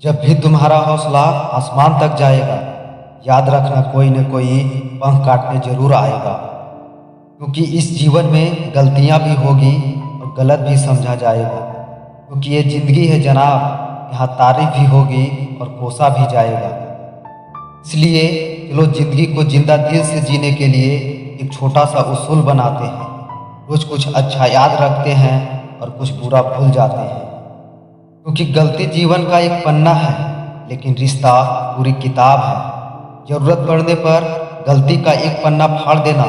जब भी तुम्हारा हौसला आसमान तक जाएगा, याद रखना कोई न कोई पंख काटने जरूर आएगा। क्योंकि इस जीवन में गलतियां भी होगी और गलत भी समझा जाएगा। क्योंकि ये जिंदगी है जनाब, यहाँ तारीफ भी होगी और कोसा भी जाएगा। इसलिए चलो जिंदगी को जिंदा दिल से जीने के लिए एक छोटा सा उसूल बनाते हैं। रोज कुछ अच्छा याद रखते हैं और कुछ बुरा भूल जाते हैं। क्योंकि गलती जीवन का एक पन्ना है, लेकिन रिश्ता पूरी किताब है। जरूरत पड़ने पर गलती का एक पन्ना फाड़ देना,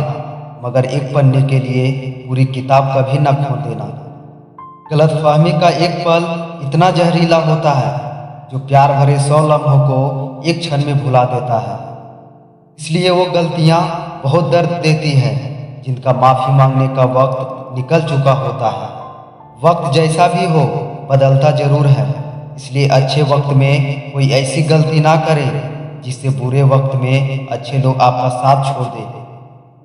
मगर एक पन्ने के लिए पूरी किताब कभी न खोल देना। गलतफहमी का एक पल इतना जहरीला होता है जो प्यार भरे 100 लम्हों को एक क्षण में भुला देता है। इसलिए वो गलतियाँ बहुत दर्द देती है जिनका माफ़ी मांगने का वक्त निकल चुका होता है। वक्त जैसा भी हो बदलता जरूर है, इसलिए अच्छे वक्त में कोई ऐसी गलती ना करे जिससे बुरे वक्त में अच्छे लोग आपका साथ छोड़ दे।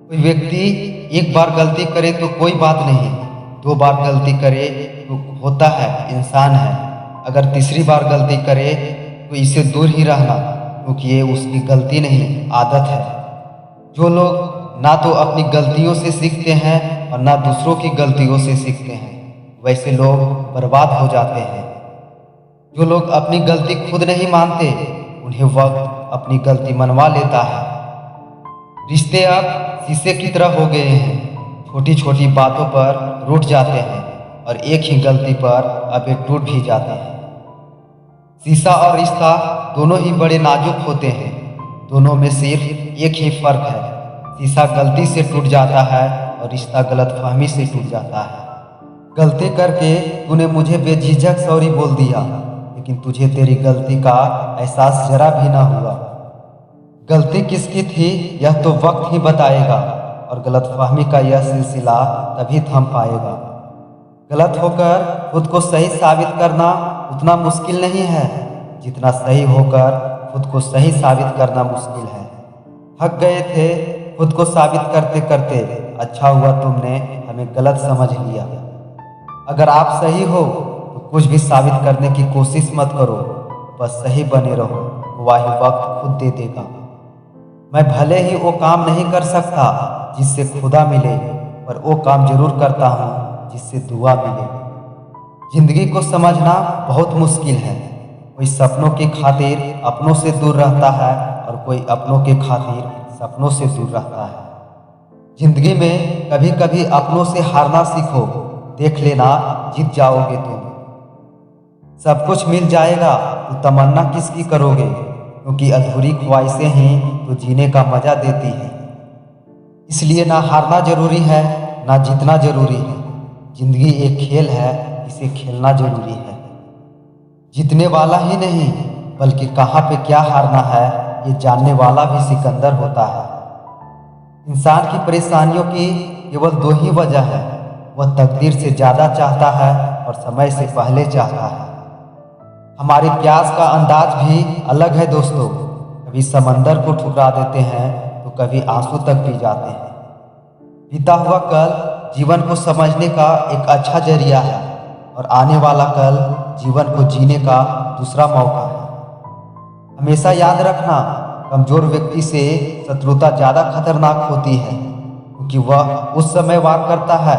कोई व्यक्ति एक बार गलती करे तो कोई बात नहीं, 2 बार गलती करे तो होता है, इंसान है। अगर तीसरी बार गलती करे तो इससे दूर ही रहना, क्योंकि ये उसकी गलती नहीं, आदत है। जो लोग ना तो अपनी गलतियों से सीखते हैं और ना दूसरों की गलतियों से सीखते हैं, वैसे लोग बर्बाद हो जाते हैं। जो लोग अपनी गलती खुद नहीं मानते, उन्हें वक्त अपनी गलती मनवा लेता है। रिश्ते अब शीशे की तरह हो गए हैं, छोटी छोटी बातों पर रूठ जाते हैं और एक ही गलती पर अब ये टूट भी जाते हैं। शीशा और रिश्ता दोनों ही बड़े नाजुक होते हैं, दोनों में सिर्फ एक ही फर्क है, शीशा गलती से टूट जाता है और रिश्ता गलतफहमी से टूट जाता है। गलती करके तूने मुझे बेझिझक सॉरी बोल दिया, लेकिन तुझे तेरी गलती का एहसास जरा भी ना हुआ। गलती किसकी थी यह तो वक्त ही बताएगा, और गलतफहमी का यह सिलसिला तभी थम पाएगा। गलत होकर खुद को सही साबित करना उतना मुश्किल नहीं है जितना सही होकर खुद को सही साबित करना मुश्किल है। थक गए थे खुद को साबित करते करते, अच्छा हुआ तुमने हमें गलत समझ लिया। अगर आप सही हो तो कुछ भी साबित करने की कोशिश मत करो, बस सही बने रहो, वही वक्त खुद दे देगा। मैं भले ही वो काम नहीं कर सकता जिससे खुदा मिले, पर वो काम जरूर करता हूँ जिससे दुआ मिले। जिंदगी को समझना बहुत मुश्किल है। कोई सपनों की खातिर अपनों से दूर रहता है और कोई अपनों के खातिर सपनों से दूर रहता है। जिंदगी में कभी कभी अपनों से हारना सीखो, देख लेना जीत जाओगे तुम। सब कुछ मिल जाएगा तो तमन्ना किसकी करोगे, क्योंकि अधूरी ख्वाहिशें ही तो जीने का मजा देती है। इसलिए ना हारना जरूरी है ना जीतना जरूरी है। जिंदगी एक खेल है, इसे खेलना जरूरी है। जीतने वाला ही नहीं बल्कि कहाँ पे क्या हारना है ये जानने वाला भी सिकंदर होता है। इंसान की परेशानियों की केवल 2 ही वजह है, वह तकदीर से ज़्यादा चाहता है और समय से पहले चाहता है। हमारे प्यास का अंदाज भी अलग है दोस्तों, कभी समंदर को ठुकरा देते हैं तो कभी आंसू तक पी जाते हैं। बीता हुआ कल जीवन को समझने का एक अच्छा जरिया है, और आने वाला कल जीवन को जीने का दूसरा मौका है। हमेशा याद रखना, कमजोर व्यक्ति से शत्रुता ज़्यादा खतरनाक होती है, क्योंकि वह उस समय वार करता है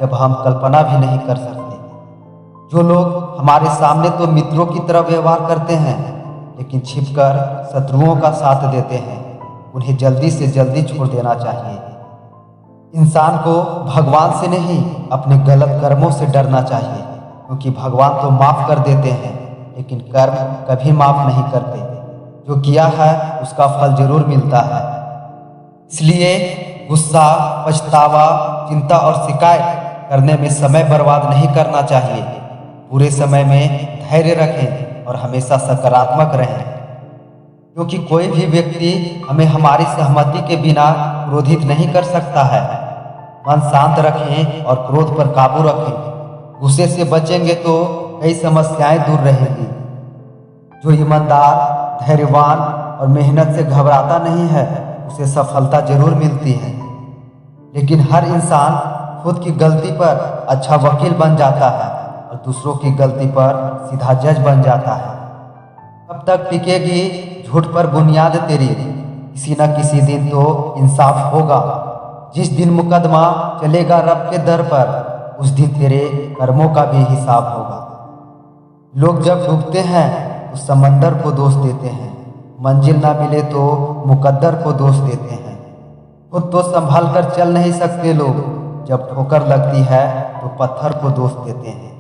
जब हम कल्पना भी नहीं कर सकते। जो लोग हमारे सामने तो मित्रों की तरह व्यवहार करते हैं, लेकिन छिपकर शत्रुओं का साथ देते हैं, उन्हें जल्दी से जल्दी छोड़ देना चाहिए। इंसान को भगवान से नहीं अपने गलत कर्मों से डरना चाहिए, क्योंकि भगवान तो माफ़ कर देते हैं लेकिन कर्म कभी माफ़ नहीं करते। जो किया है उसका फल जरूर मिलता है। इसलिए गुस्सा, पछतावा, चिंता और शिकायत करने में समय बर्बाद नहीं करना चाहिए। पूरे समय में धैर्य रखें और हमेशा सकारात्मक रहें, क्योंकि कोई भी व्यक्ति हमें हमारी सहमति के बिना क्रोधित नहीं कर सकता है। मन शांत रखें और क्रोध पर काबू रखें। गुस्से से बचेंगे तो कई समस्याएं दूर रहेंगी। जो ईमानदार, धैर्यवान और मेहनत से घबराता नहीं है उसे सफलता जरूर मिलती है। लेकिन हर इंसान खुद की गलती पर अच्छा वकील बन जाता है और दूसरों की गलती पर सीधा जज बन जाता है। कब तक टिकेगी झूठ पर बुनियाद तेरी? किसी न किसी दिन तो इंसाफ होगा। जिस दिन मुकदमा चलेगा रब के दर पर, उस दिन तेरे कर्मों का भी हिसाब होगा। लोग जब डूबते हैं तो समंदर को दोष देते हैं, मंजिल ना मिले तो मुकद्दर को दोष देते हैं। खुद तो संभाल कर चल नहीं सकते लोग, जब ठोकर लगती है तो पत्थर को दोष देते हैं।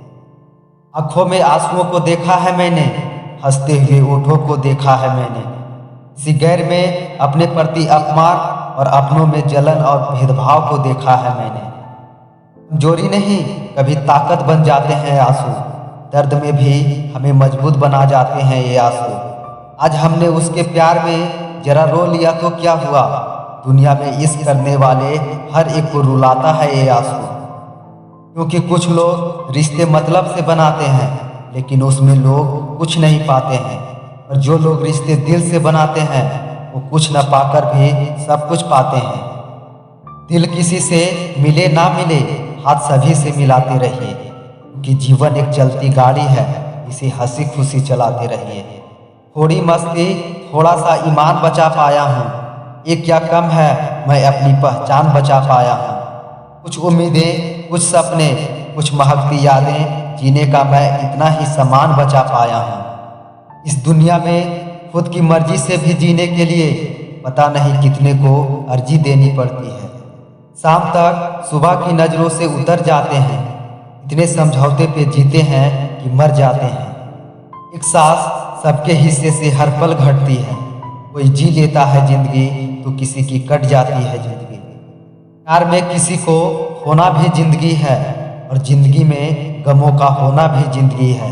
आंखों में आंसुओं को देखा है मैंने, हंसते हुए ओठों को देखा है मैंने। किसी गैर में अपने प्रति अपमान और अपनों में जलन और भेदभाव को देखा है मैंने। कमजोरी नहीं, कभी ताकत बन जाते हैं आंसू। दर्द में भी हमें मजबूत बना जाते हैं ये आंसू। आज हमने उसके प्यार में जरा रो लिया तो क्या हुआ? दुनिया में इश्क करने वाले हर एक को रुलाता है ये आंसू। क्योंकि कुछ लोग रिश्ते मतलब से बनाते हैं, लेकिन उसमें लोग कुछ नहीं पाते हैं। और जो लोग रिश्ते दिल से बनाते हैं, वो कुछ न पाकर भी सब कुछ पाते हैं। दिल किसी से मिले ना मिले, हाथ सभी से मिलाते रहिए, क्योंकि जीवन एक चलती गाड़ी है, इसे हंसी खुशी चलाते रहिए। थोड़ी मस्ती, थोड़ा सा ईमान बचा पाया हूँ, एक क्या कम है मैं अपनी पहचान बचा पाया हूँ। कुछ उम्मीदें, कुछ सपने, कुछ महकती यादें जीने का मैं इतना ही सामान बचा पाया हूँ। इस दुनिया में खुद की मर्जी से भी जीने के लिए पता नहीं कितने को अर्जी देनी पड़ती है। शाम तक सुबह की नज़रों से उतर जाते हैं, इतने समझौते पे जीते हैं कि मर जाते हैं। एक सांस सबके हिस्से से हर पल घटती है। कोई जी लेता है जिंदगी तो किसी की कट जाती है जिंदगी। प्यार में किसी को खोना भी जिंदगी है, और जिंदगी में गमों का होना भी जिंदगी है।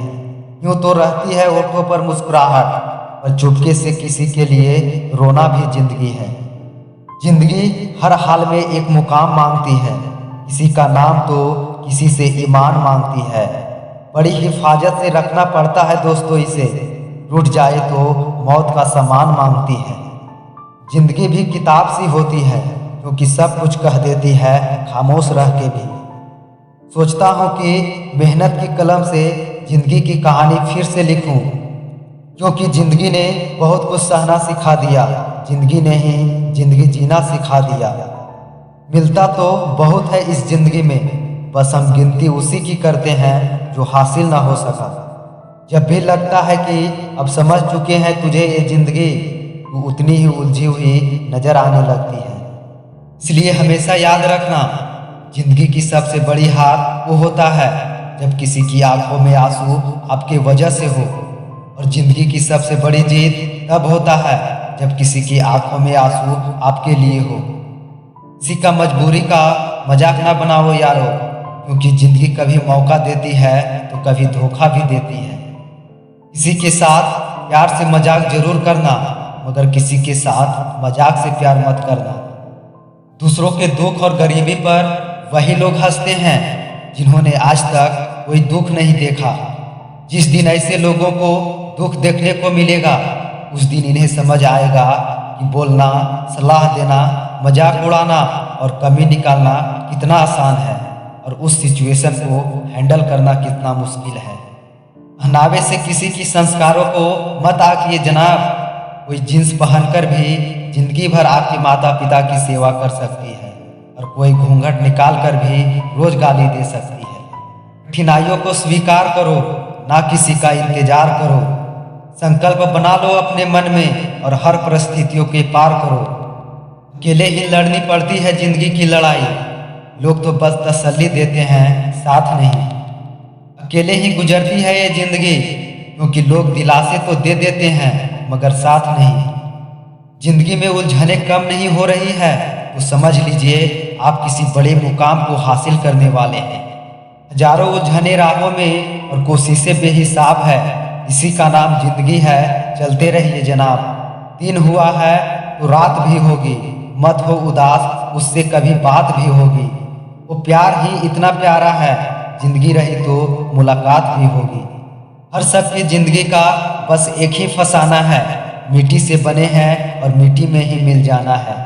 यूँ तो रहती है होठों पर मुस्कुराहट, पर चुपके से किसी के लिए रोना भी जिंदगी है। जिंदगी हर हाल में एक मुकाम मांगती है, किसी का नाम तो किसी से ईमान मांगती है। बड़ी हिफाजत से रखना पड़ता है दोस्तों इसे, टूट जाए तो मौत का सामान मांगती है। जिंदगी भी किताब सी होती है, क्योंकि सब कुछ कह देती है खामोश रह के भी। सोचता हूँ कि मेहनत की कलम से जिंदगी की कहानी फिर से लिखूं, क्योंकि जिंदगी ने बहुत कुछ सहना सिखा दिया, जिंदगी ने ही जिंदगी जीना सिखा दिया। मिलता तो बहुत है इस जिंदगी में, बस हम गिनती उसी की करते हैं जो हासिल ना हो सका। जब भी लगता है कि अब समझ चुके हैं तुझे ये जिंदगी, तो उतनी ही उलझी हुई नजर आने लगती है। इसलिए हमेशा याद रखना, जिंदगी की सबसे बड़ी हार वो होता है जब किसी की आंखों में आंसू आपके वजह से हो, और जिंदगी की सबसे बड़ी जीत तब होता है जब किसी की आंखों में आंसू आपके लिए हो। किसी का मजबूरी का मजाक ना बनाओ यारो, क्योंकि जिंदगी कभी मौका देती है तो कभी धोखा भी देती है। किसी के साथ प्यार से मजाक जरूर करना, मगर किसी के साथ मजाक से प्यार मत करना। दूसरों के दुख और गरीबी पर वही लोग हंसते हैं जिन्होंने आज तक कोई दुख नहीं देखा। जिस दिन ऐसे लोगों को दुख देखने को मिलेगा, उस दिन इन्हें समझ आएगा कि बोलना, सलाह देना, मजाक उड़ाना और कमी निकालना कितना आसान है, और उस सिचुएशन को हैंडल करना कितना मुश्किल है। पहनावे से किसी की संस्कारों को मत आंकिए जनाब, कोई जींस पहनकर भी जिंदगी भर आपके माता पिता की सेवा कर सकती है, और कोई घूंघट निकाल कर भी रोज गाली दे सकती है। कठिनाइयों को स्वीकार करो, ना किसी का इंतजार करो। संकल्प बना लो अपने मन में और हर परिस्थितियों के पार करो। अकेले ही लड़नी पड़ती है जिंदगी की लड़ाई, लोग तो बस तसल्ली देते हैं, साथ नहीं। अकेले ही गुजरती है ये जिंदगी, क्योंकि लोग दिलासे तो दे देते हैं मगर साथ नहीं। जिंदगी में उलझने कम नहीं हो रही है तो समझ लीजिए आप किसी बड़े मुकाम को हासिल करने वाले हैं। हजारों उलझने राहों में और कोशिशें बेहिसाब है, इसी का नाम जिंदगी है, चलते रहिए जनाब। दिन हुआ है तो रात भी होगी, मत हो उदास, उससे कभी बात भी होगी। वो प्यार ही इतना प्यारा है, जिंदगी रही तो मुलाकात भी होगी। हर सबकी जिंदगी का बस एक ही फसाना है, मिट्टी से बने हैं और मिट्टी में ही मिल जाना है।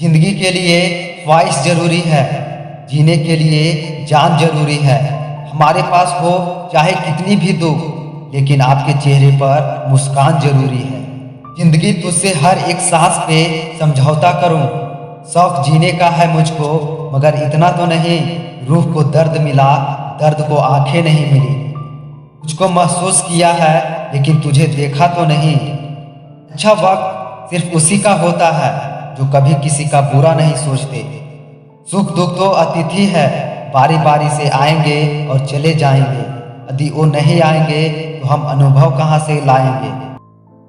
जिंदगी के लिए ख्वाहिश जरूरी है, जीने के लिए जान जरूरी है। हमारे पास हो चाहे कितनी भी दुख, लेकिन आपके चेहरे पर मुस्कान जरूरी है। जिंदगी तुझसे हर एक सांस पे समझौता करूं, शौक जीने का है मुझको, मगर इतना तो नहीं रूह को दर्द मिला, दर्द को आंखें नहीं मिली। तुझको महसूस किया है लेकिन तुझे देखा तो नहीं। अच्छा वक्त सिर्फ उसी का होता है जो कभी किसी का बुरा नहीं सोचते। सुख दुख तो अतिथि है, बारी बारी से आएंगे और चले जाएंगे। यदि वो नहीं आएंगे तो हम अनुभव कहाँ से लाएंगे।